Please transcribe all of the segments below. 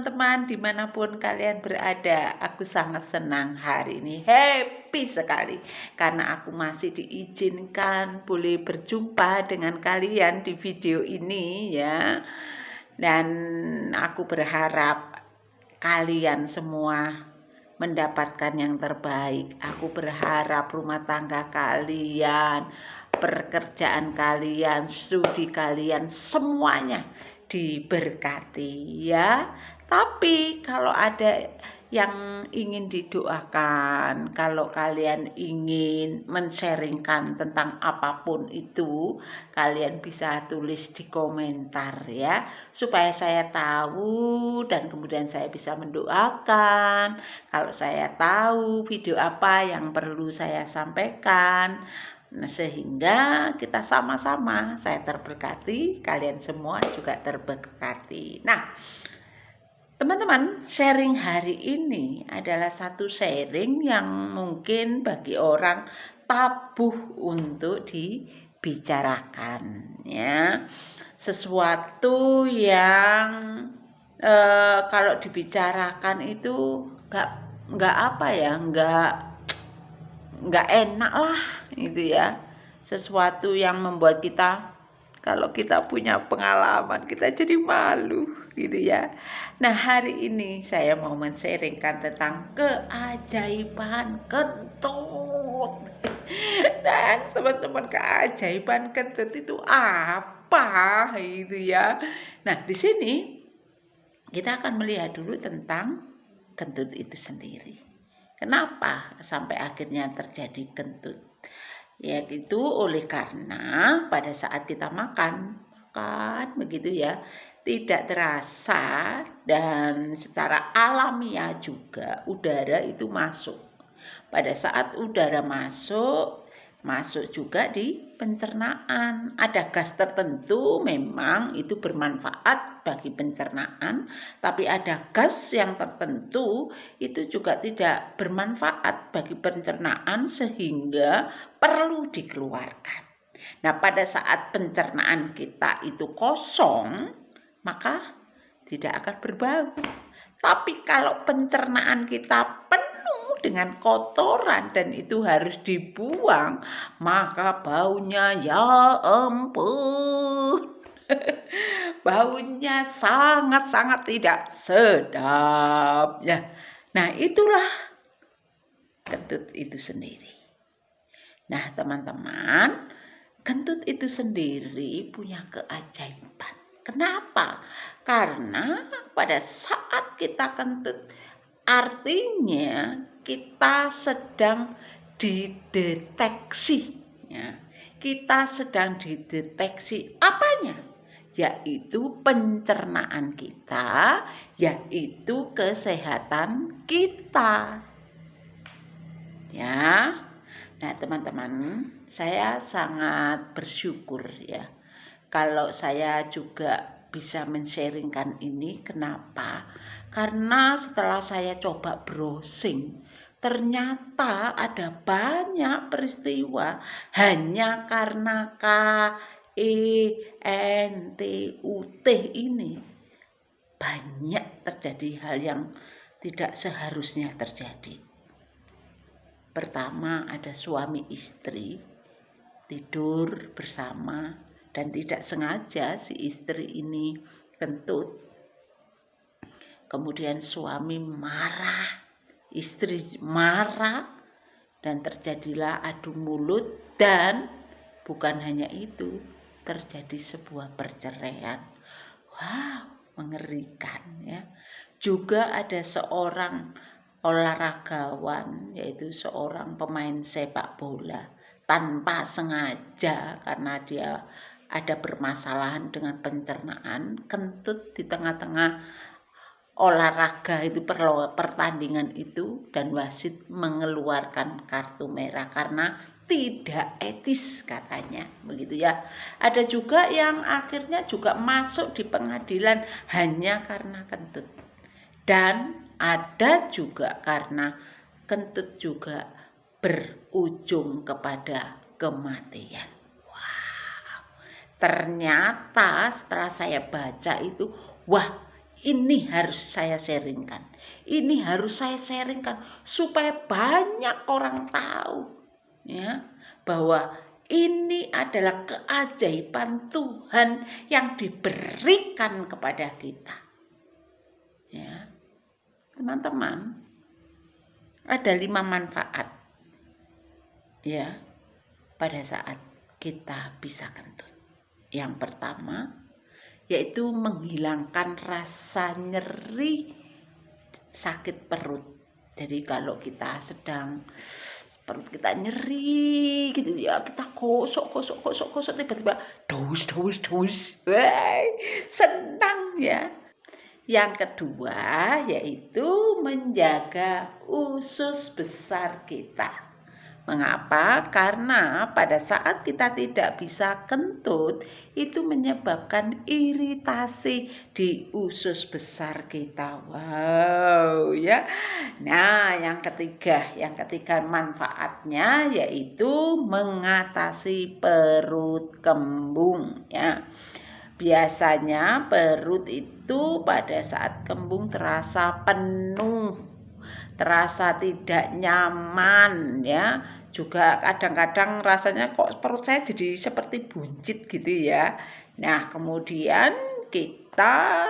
teman-teman dimanapun kalian berada. Aku sangat senang hari ini, happy sekali karena aku masih diizinkan boleh berjumpa dengan kalian di video ini ya. Dan aku berharap kalian semua mendapatkan yang terbaik. Aku berharap rumah tangga kalian, pekerjaan kalian, studi kalian, semuanya diberkati ya. Tapi kalau ada yang ingin didoakan, kalau kalian ingin men-sharingkan tentang apapun itu, kalian bisa tulis di komentar ya, supaya saya tahu dan kemudian saya bisa mendoakan. Kalau saya tahu video apa yang perlu saya sampaikan, nah, sehingga kita sama-sama, saya terberkati, kalian semua juga terberkati. Nah, teman-teman, sharing hari ini adalah satu sharing yang mungkin bagi orang tabu untuk dibicarakan ya. Sesuatu yang kalau dibicarakan itu nggak apa ya, nggak enak lah itu ya. Sesuatu yang membuat kita, kalau kita punya pengalaman, kita jadi malu gitu ya. Nah, hari ini saya mau men-sharingkan tentang keajaiban kentut. Dan teman-teman, keajaiban kentut itu apa itu ya. Nah, di sini kita akan melihat dulu tentang kentut itu sendiri. Kenapa sampai akhirnya terjadi kentut? Yaitu oleh karena pada saat kita makan begitu ya, tidak terasa dan secara alamiah juga udara itu masuk. Pada saat udara masuk juga di pencernaan. Ada gas tertentu memang itu bermanfaat bagi pencernaan, tapi ada gas yang tertentu itu juga tidak bermanfaat bagi pencernaan sehingga perlu dikeluarkan. Nah, pada saat pencernaan kita itu kosong, maka tidak akan berbau. Tapi kalau pencernaan kita penuh dengan kotoran dan itu harus dibuang, maka baunya ya ampun. Baunya sangat-sangat tidak sedap ya. Nah, itulah kentut itu sendiri. Nah, teman-teman, kentut itu sendiri punya keajaiban. Kenapa? Karena pada saat kita kentut, artinya kita sedang dideteksi ya. Kita sedang dideteksi apanya? Yaitu pencernaan kita, yaitu kesehatan kita ya. Nah, teman-teman, saya sangat bersyukur ya kalau saya juga bisa men-sharingkan ini. Kenapa? Karena setelah saya coba browsing, ternyata ada banyak peristiwa hanya karena KENTUT ini banyak terjadi hal yang tidak seharusnya terjadi. Pertama, ada suami istri tidur bersama dan tidak sengaja si istri ini kentut. Kemudian suami marah, istri marah, dan terjadilah adu mulut, dan bukan hanya itu, terjadi sebuah perceraian. Wow, mengerikan ya. Juga ada seorang olahragawan, yaitu seorang pemain sepak bola, tanpa sengaja karena dia ada permasalahan dengan pencernaan, kentut di tengah-tengah olahraga itu, pertandingan itu, dan wasit mengeluarkan kartu merah karena tidak etis katanya begitu ya. Ada juga yang akhirnya juga masuk di pengadilan hanya karena kentut, dan ada juga karena kentut juga berujung kepada kematian. Wow, ternyata setelah saya baca itu, wah, ini harus saya sharingkan. Ini harus saya sharingkan supaya banyak orang tahu ya bahwa ini adalah keajaiban Tuhan yang diberikan kepada kita. Ya. Teman-teman, ada 5 manfaat ya pada saat kita bisa kentut. Yang pertama yaitu menghilangkan rasa nyeri sakit perut. Jadi kalau kita sedang perut kita nyeri gitu ya, kita gosok tiba-tiba dus. Wah, senang ya. Yang kedua yaitu menjaga usus besar kita. Mengapa? Karena pada saat kita tidak bisa kentut, itu menyebabkan iritasi di usus besar kita. Wow, ya. Nah, yang ketiga manfaatnya yaitu mengatasi perut kembung, ya. Biasanya perut itu pada saat kembung terasa penuh, terasa tidak nyaman ya. Juga kadang-kadang rasanya kok perut saya jadi seperti buncit gitu ya. Nah, kemudian kita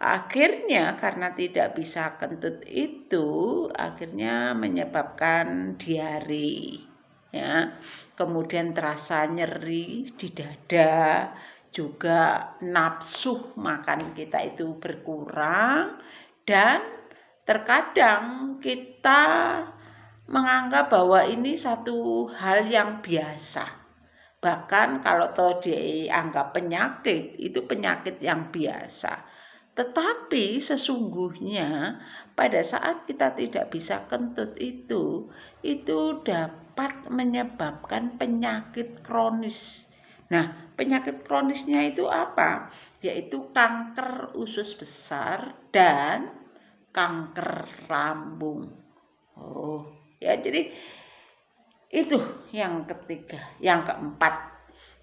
akhirnya karena tidak bisa kentut itu akhirnya menyebabkan diare ya. Kemudian terasa nyeri di dada, juga nafsu makan kita itu berkurang, dan terkadang kita menganggap bahwa ini satu hal yang biasa. Bahkan kalau dianggap penyakit, itu penyakit yang biasa. Tetapi sesungguhnya pada saat kita tidak bisa kentut itu dapat menyebabkan penyakit kronis. Nah, penyakit kronisnya itu apa? Yaitu kanker usus besar dan kanker lambung. Oh, ya jadi itu yang ketiga. Yang keempat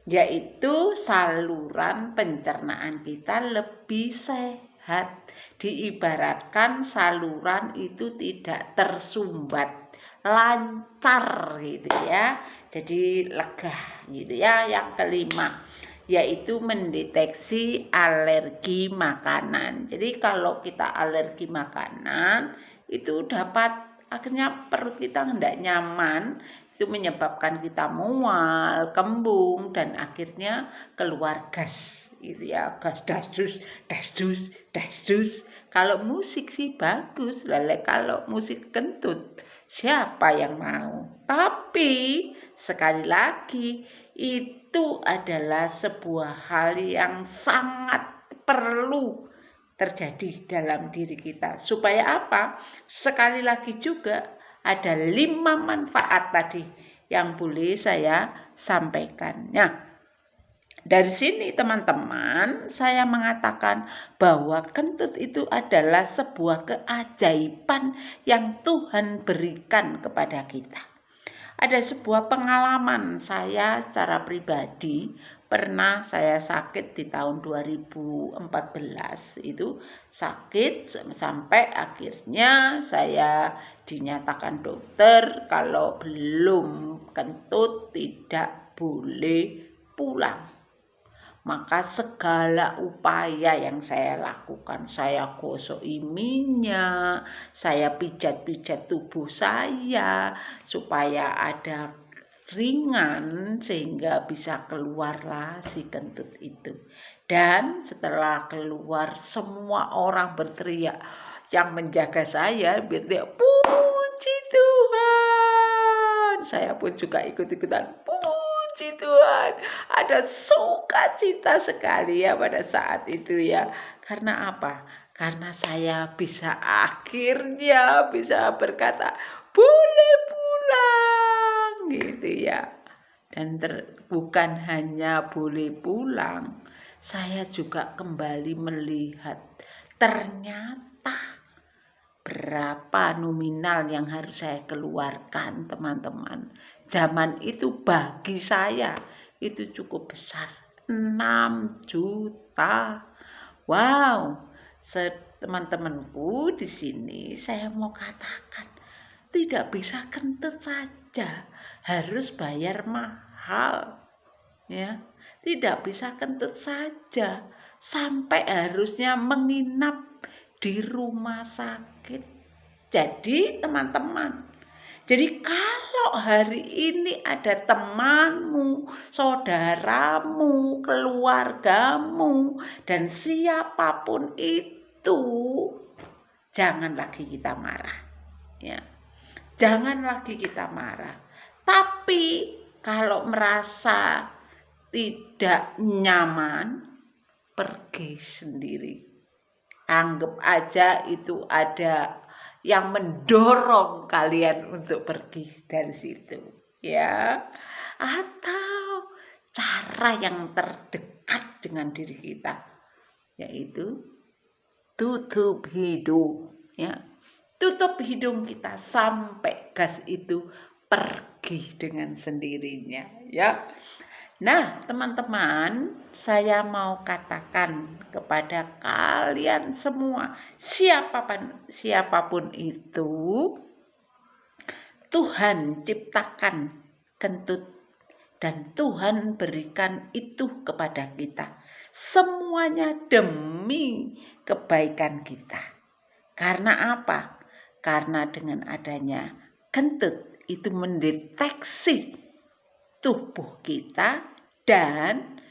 yaitu saluran pencernaan kita lebih sehat. Diibaratkan saluran itu tidak tersumbat, lancar gitu ya. Jadi lega gitu ya. Yang kelima yaitu mendeteksi alergi makanan. Jadi kalau kita alergi makanan itu dapat akhirnya perut kita tidak nyaman, itu menyebabkan kita mual, kembung, dan akhirnya keluar gas gitu ya, gas dasdus. Kalau musik sih bagus, kalau musik kentut siapa yang mau? Tapi sekali lagi itu adalah sebuah hal yang sangat perlu terjadi dalam diri kita. Supaya apa? Sekali lagi juga ada 5 manfaat tadi yang boleh saya sampaikan. Nah, dari sini teman-teman saya mengatakan bahwa kentut itu adalah sebuah keajaiban yang Tuhan berikan kepada kita. Ada sebuah pengalaman saya secara pribadi, pernah saya sakit di tahun 2014, itu sakit sampai akhirnya saya dinyatakan dokter kalau belum kentut tidak boleh pulang. Maka segala upaya yang saya lakukan, saya gosoki minyak, saya pijat-pijat tubuh saya supaya ada ringan sehingga bisa keluarlah si kentut itu. Dan setelah keluar semua orang berteriak, yang menjaga saya berteriak, "Puji Tuhan!" Saya pun juga ikut-ikutan, puji Tuhan. Ada sukacita sekali ya pada saat itu ya. Karena apa? Karena saya akhirnya bisa berkata, boleh pulang gitu ya. Dan bukan hanya boleh pulang, saya juga kembali melihat ternyata berapa nominal yang harus saya keluarkan, teman-teman. Zaman itu bagi saya itu cukup besar, 6 juta. Wow, teman-temanku di sini saya mau katakan, tidak bisa kentut saja, harus bayar mahal. Ya, tidak bisa kentut saja, sampai harusnya menginap di rumah sakit. Jadi teman-teman, jadi kalau hari ini ada temanmu, saudaramu, keluargamu, dan siapapun itu, jangan lagi kita marah. Ya, jangan lagi kita marah. Tapi kalau merasa tidak nyaman, pergi sendiri. Anggap aja itu ada yang mendorong kalian untuk pergi dari situ, ya. Atau cara yang terdekat dengan diri kita, yaitu tutup hidung, ya. Tutup hidung kita sampai gas itu pergi dengan sendirinya, ya. Nah, teman-teman, saya mau katakan kepada kalian semua, siapapun itu, Tuhan ciptakan kentut dan Tuhan berikan itu kepada kita. Semuanya demi kebaikan kita. Karena apa? Karena dengan adanya kentut itu mendeteksi tubuh kita dan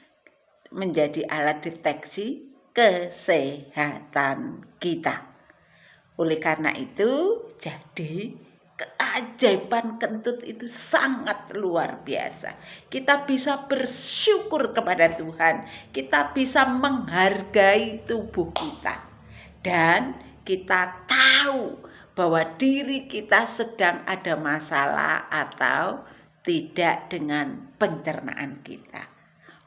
menjadi alat deteksi kesehatan kita. Oleh karena itu, jadi keajaiban kentut itu sangat luar biasa. Kita bisa bersyukur kepada Tuhan, kita bisa menghargai tubuh kita, dan kita tahu bahwa diri kita sedang ada masalah atau tidak dengan pencernaan kita.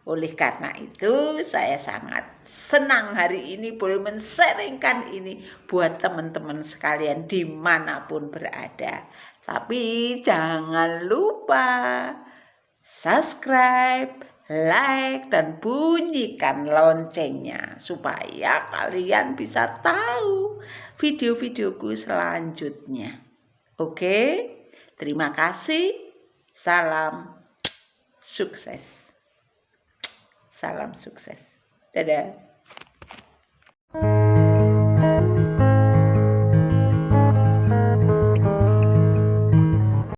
Oleh karena itu saya sangat senang hari ini boleh men-sharingkan ini buat teman-teman sekalian dimanapun berada. Tapi jangan lupa subscribe, like, dan bunyikan loncengnya supaya kalian bisa tahu video-videoku selanjutnya. Oke, terima kasih. Salam sukses. Salam sukses. Dadah.